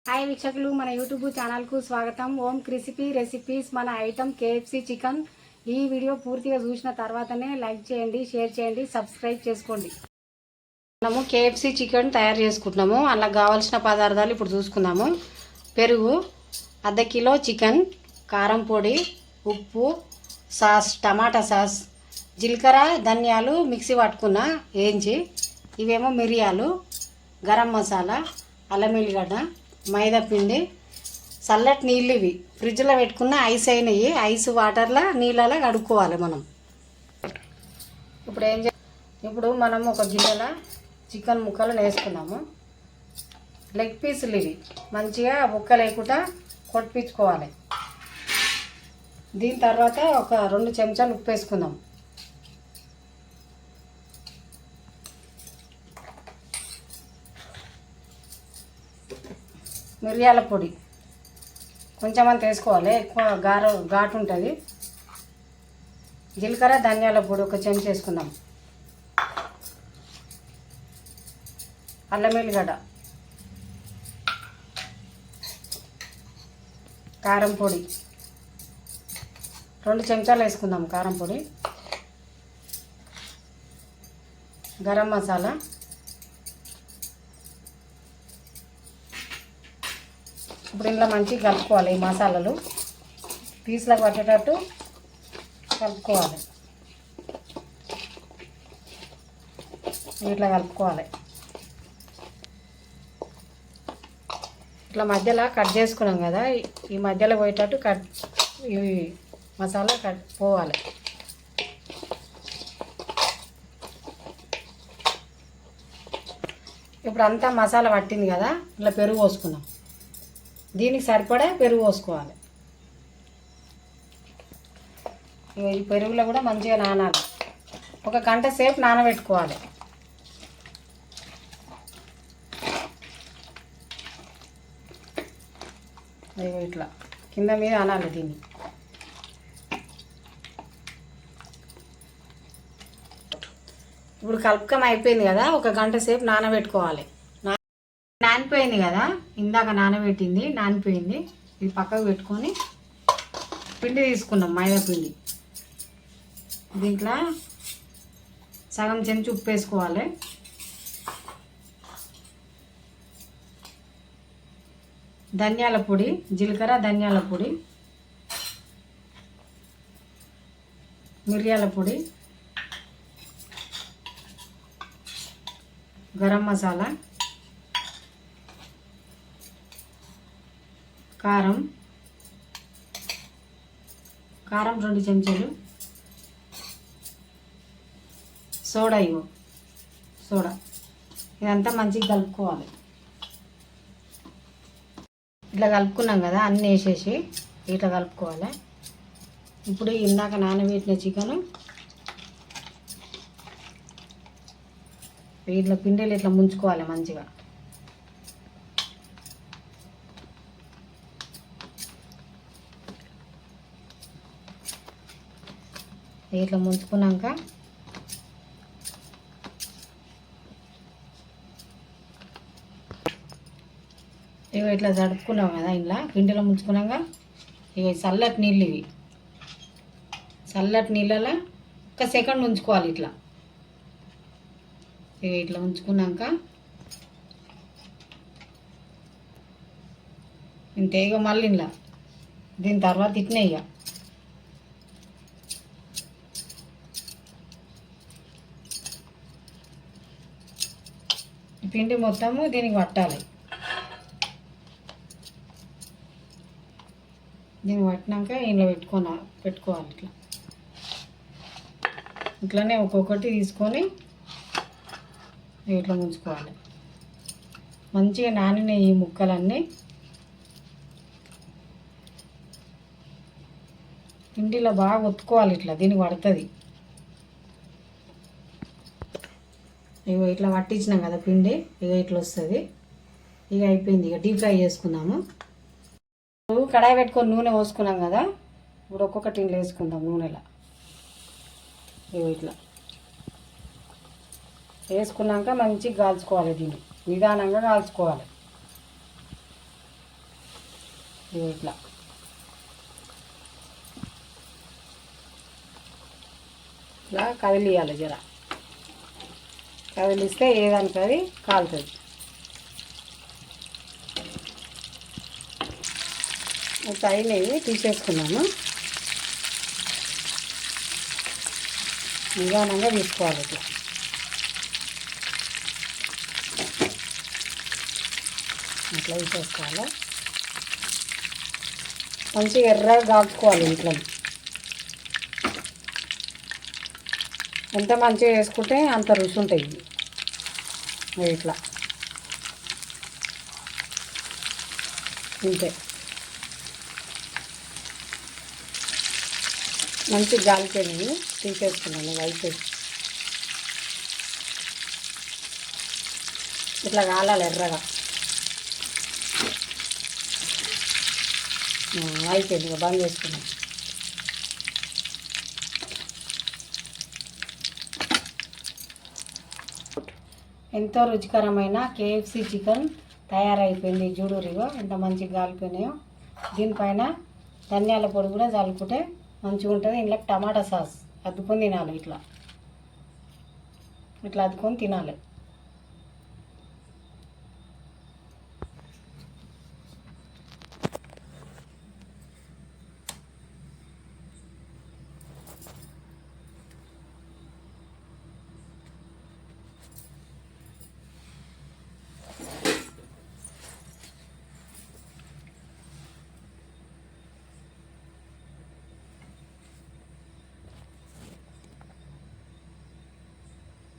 Hi వీక్షకులు, మన YouTube ఛానల్కు స్వాగతం. ఓం క్రిసిపీ రెసిపీస్. మన ఐటమ్ కేఎఫ్సి చికెన్. ఈ వీడియో పూర్తిగా చూసిన తర్వాతనే లైక్ చేయండి, షేర్ చేయండి, సబ్స్క్రైబ్ చేసుకోండి. మనము కేఎఫ్సి చికెన్ తయారు చేసుకుంటున్నాము. అలా కావాల్సిన పదార్థాలు ఇప్పుడు చూసుకుందాము. పెరుగు, అర్ధ కిలో చికెన్, కారం పొడి, ఉప్పు, సాస్, టమాటా సాస్, జీలకర్ర, ధనియాలు మిక్సీ పట్టుకున్న వేయించి, ఇవేమో మిరియాలు, గరం మసాలా, అల్లం ఎల్లిగడ్డ, మైదా పిండి, చల్లటి నీళ్ళు. ఇవి ఫ్రిడ్జ్లో పెట్టుకున్న ఐస్ అయినవి. ఐస్ వాటర్లో నీళ్ళలో కడుక్కోవాలి మనం. ఇప్పుడు మనం ఒక గిన్నెలో చికెన్ ముక్కలు వేసుకున్నాము. లెగ్ పీసులు ఇవి మంచిగా ముక్క లేకుండా కొట్టించుకోవాలి. దీని తర్వాత ఒక 2 చెంచాలు ఉప్పు వేసుకుందాం. మిరియాల పొడి కొంచెం అంత వేసుకోవాలి, ఎక్కువ ఘాటు ఉంటుంది. జీలకర్ర, ధనియాల పొడి 1 చెంచా వేసుకుందాం. అల్లం ఎల్లిగడ్డ, కారం పొడి 2 చెంచాలు వేసుకుందాం. కారం పొడి, గరం మసాలా, ఇప్పుడు ఇంట్లో మంచిగా కలుపుకోవాలి. ఈ మసాలాలు పీసులకు పట్టేటట్టు కలుపుకోవాలి. ఇట్లా కలుపుకోవాలి. ఇట్లా మధ్యలో కట్ చేసుకున్నాం కదా, ఈ మధ్యలో పోయేటట్టు ఈ మసాలా పోవాలి. ఇప్పుడు అంతా మసాలా పట్టింది కదా, ఇట్లా పెరుగు పోసుకున్నాం. దీనికి సరిపడా పెరుగు పోసుకోవాలి. ఈ పెరుగులో కూడా మంచిగా నానాలి. 1 గంట సేపు నానబెట్టుకోవాలి. ఇట్లా కింద మీద అనాలి దీన్ని. ఇప్పుడు కలుపుకం అయిపోయింది కదా, 1 గంట సేపు నానబెట్టుకోవాలి. నానిపోయింది కదా, ఇందాక నానబెట్టింది నానిపోయింది. ఇది పక్కకు పెట్టుకొని పిండి తీసుకున్నాం, మైదా పిండి. దీంట్లో సగం చెంచా ఉప్పు వేసుకోవాలి. ధనియాల పొడి, జీలకర్ర, ధనియాల పొడి, మిరియాల పొడి, గరం మసాలా, కారం 2 చెంచాలు, సోడా ఇదంతా మంచిగా కలుపుకోవాలి. ఇట్లా కలుపుకున్నాం కదా, అన్నీ వేసేసి ఇట్లా కలుపుకోవాలి. ఇప్పుడు ఇందాక నానబెట్టిన చికెను ఇట్లా పిండిలు ఇట్లా ముంచుకోవాలి మంచిగా. ఇట్లా ముంచుకున్నాక ఇవి ఇట్లా జడుపుకున్నాం కదా, ఇలా పిండిలో ముంచుకున్నాక ఇవి చల్లటి నీళ్ళు. ఇవి చల్లటి నీళ్ళలో 1 సెకండ్ ఉంచుకోవాలి. ఇట్లా ఉంచుకున్నాక ఇంతే. ఇక మళ్ళీ ఇలా దీని తర్వాత ఇట్నే ఇక పిండి మొత్తము దీనికి పట్టాలి. దీన్ని పట్టినాక ఇంట్లో పెట్టుకోవాలి. ఇట్లానే ఒక్కొక్కటి తీసుకొని ఇట్లా ముంచుకోవాలి. మంచిగా నానిన ఈ ముక్కలన్నీ పిండిలో బాగా ఒత్తుకోవాలి. ఇట్లా దీనికి పడుతుంది. ఇట్లా పట్టించినాం కదా పిండి, ఇట్లా వస్తుంది. అయిపోయింది. డీప్ ఫ్రై చేసుకుందాము. కడాయి పెట్టుకొని నూనె పోసుకున్నాం కదా, ఇప్పుడు ఒక్కొక్కటి ఇంట్లో వేసుకుందాం. నూనెలో ఇట్లా వేసుకున్నాక మంచిగా కాల్చుకోవాలి. దీన్ని నిదానంగా కాల్చుకోవాలి. ఇట్లా ఇట్లా కదిలియాలి, జర కదిలిస్తే ఏదానికి అది కాలుతుంది. అయినవి తీసేసుకున్నాము. నిదానంగా తీసుకోవాలి. ఇట్లా అట్లా తీసేసుకోవాలి. మంచిగా ఎర్రగా కాల్చుకోవాలి. ఇంట్లో ఎంత మంచిగా వేసుకుంటే అంత రుచి ఉంటుంది. ఇట్లా ఇంతే. మంచి గాలిపోయినాయి, తీసేసుకున్నాను. వైపు ఇట్లా కాలాలి ఎర్రగా. అయిపోయింది, ఇక బంద్ చేసుకున్నాను. ఎంతో రుచికరమైన కేఎఫ్సి చికెన్ తయారైపోయింది. చూడురిగో ఎంత మంచిగా కాలిపోయినాయో. దీనిపైన ధనియాల పొడి కూడా చల్లుకుంటే మంచిగా ఉంటుంది. ఇందులో టమాటా సాస్ అద్దుకొని తినాలి. ఇట్లా ఇట్లా అద్దుకొని తినాలి.